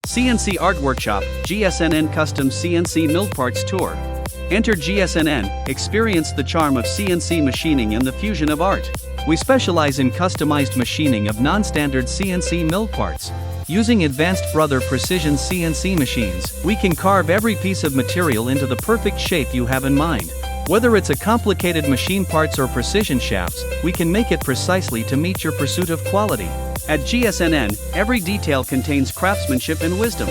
CNC Art Workshop, JeaSnn Custom CNC Mill Parts Tour. Enter JeaSnn, experience the charm of CNC machining and the fusion of art. We specialize in customized machining of non-standard CNC mill parts. Using advanced Brother precision CNC machines, we can carve every piece of material into the perfect shape you have in mind. Whether it's a complicated machine parts or precision shafts, we can make it precisely to meet your pursuit of quality. At JeaSnn, every detail contains craftsmanship and wisdom.